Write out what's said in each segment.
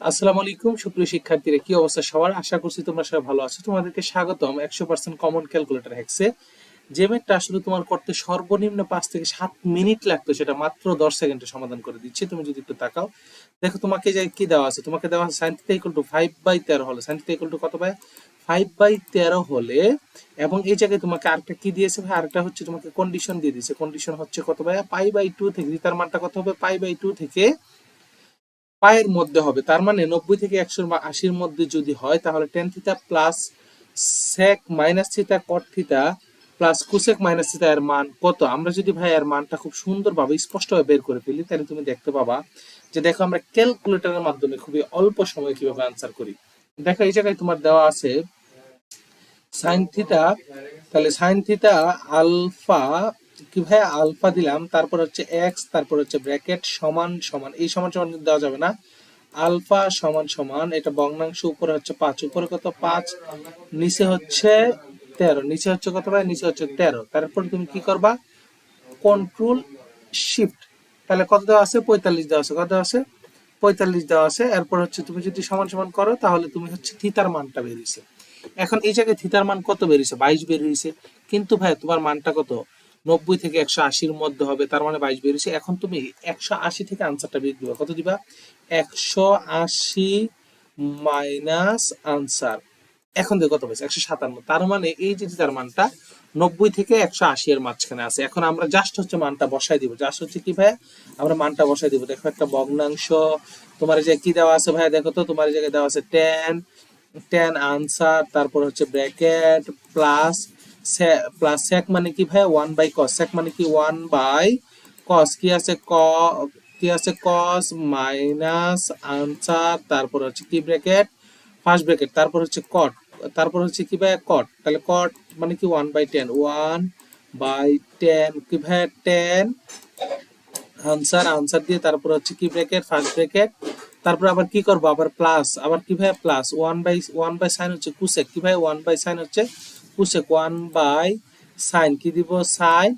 আসসালামু আলাইকুম সুপ্রিয় শিক্ষার্থীরা, কি অবস্থা সবার? আশা করছি তোমরা সবাই ভালো আছো। তোমাদেরকে স্বাগতম 100% কমন ক্যালকুলেটর হ্যাক্সে। যে ম্যাথটা আসলে তোমার করতে সর্বনিম্ন 5 থেকে 7 মিনিট লাগতো, সেটা মাত্র 10 সেকেন্ডে সমাধান করে দিচ্ছি। তুমি যদি একটু তাকাও, দেখো তোমাকে যে কি দেওয়া আছে, তোমাকে দেওয়া আছে sin θ = 5/13 হলে sin θ = কত ভাই? 5/13 হলে, এবং এই জায়গায় তোমাকে আরেকটা কি দিয়েছে ভাই? আরেকটা হচ্ছে তোমাকে কন্ডিশন দিয়ে দিয়েছে। কন্ডিশন হচ্ছে কত ভাই? π/2 থেকে, তার মানটা কত হবে? π/2 থেকে পায়ের মধ্যে হবে। তার মানে 90 থেকে 180 মধ্যে যদি হয়, তাহলে tan theta plus sec minus theta cot theta plus cosec minus theta এর মান কত? আমরা যদি ভাই এর মানটা খুব সুন্দরভাবে স্পষ্টভাবে বের করে ফেলি, তাহলে তুমি দেখতে পাবা যে দেখো আমরা ক্যালকুলেটরের মাধ্যমে খুবই অল্প সময়ে কিভাবে আনসার করি। দেখো এই জায়গায় তোমার দেওয়া আছে সাইন থিটা, তাহলে সাইন থিটা আলফা, কি ভাই আলফা দিলাম, তারপর হচ্ছে এক্স, তারপর হচ্ছে ব্র্যাকেট সমান সমান, এই সমান সমান কিন্তু দেওয়া যাবে না, আলফা সমান সমান, এটা ভগ্নাংশ, উপরে হচ্ছে 5, উপরে কত 5, নিচে হচ্ছে 13, নিচে হচ্ছে কত ভাই? নিচে হচ্ছে 13। তারপর তুমি কি করবা? কন্ট্রোল শিফট, তাহলে কত দেওয়া আছে? 45 দেওয়া আছে। কত দেওয়া আছে? 45 দেওয়া আছে। এরপর হচ্ছে তুমি যদি সমান সমান করো, তাহলে তুমি হচ্ছে থিতার মানটা বেরিয়েছে। এখন এই জায়গায় থিতার মান কত বেরিয়েছে? 22 বেরিয়েছে। কিন্তু ভাই তোমার মানটা কত? 90 থেকে 180 মধ্যে হবে, তার মানে 22 বেরিয়েছে। এখন তুমি 180 থেকে আনসারটা বের দিবা। কত দিবা? 180 মাইনাস আনসার। এখন দেখো কত পাইছে? 157। তার মানে এই যে তার মানটা 90 থেকে 180 এর মাঝখানে আছে। এখন আমরা জাস্ট হচ্ছে মানটা বসাই দিব। জাস্ট হচ্ছে কি ভাই? আমরা মানটা বসাই দিব। দেখো একটা ভগ্নাংশ, তোমার এই যে কি দেওয়া আছে ভাই? দেখো তো, তোমার এই জায়গায় দেওয়া আছে 10, 10 আনসার, তারপর হচ্ছে ব্র্যাকেট প্লাস প্লাস সেক মানে কি ভাই? 1/cos। সেক মানে কি? 1/cos। কি আছে? কি আছে? cos মাইনাস আনসার, তারপর হচ্ছে কি ব্র্যাকেট, ফার্স্ট ব্র্যাকেট, তারপর হচ্ছে কট, তারপর হচ্ছে কি ভাই? কট। তাহলে কট মানে কি? 1/10, 1/10 কি ভাই? 10 আনসার, আনসার দিয়ে তারপর হচ্ছে কি ব্র্যাকেট, ফার্স্ট ব্র্যাকেট, তারপর আবার কি করবো? আবার প্লাস, আবার কি ভাই? প্লাস 1/1/sin হচ্ছে কুসেক, কি ভাই? 1/sin হচ্ছে কুসেক, 1/sin কি দিব? সাইন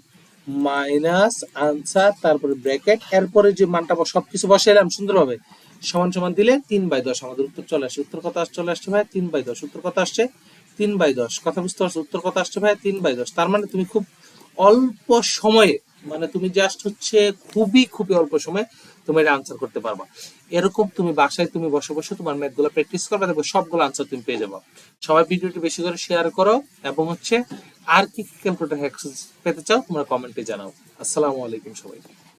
মাইনাস আনসার, তারপরে ব্র্যাকেট, এরপরে যে মানটা সবকিছু বসাইলাম সুন্দরভাবে, সমান সমান দিলে 3/10 আমাদের উত্তর চলে আসে। উত্তর কত চলে আসছে ভাই? 3/10। উত্তর কত আসছে? 3/10। কথা বুঝতে পারছো? উত্তর কত আসছে ভাই? 3/10। তার মানে তুমি খুব অল্প সময়ে, মানে তুমি জাস্ট হচ্ছে খুবই খুবই অল্প সময়ে তুমি এটা আনসার করতে পারবা। এরকম তুমি বাসায় তুমি বসে বসে তোমার ম্যাথগুলো প্র্যাকটিস করবে, দেখবে সবগুলো আনসার তুমি পেয়ে যাবে। সবাই ভিডিওটি বেশি করে শেয়ার করো, এবং হচ্ছে আর কি ক্যালকুলেটর হ্যাক্স পেতে চাও তোমরা কমেন্টে জানাও। আসসালামু আলাইকুম সবাই।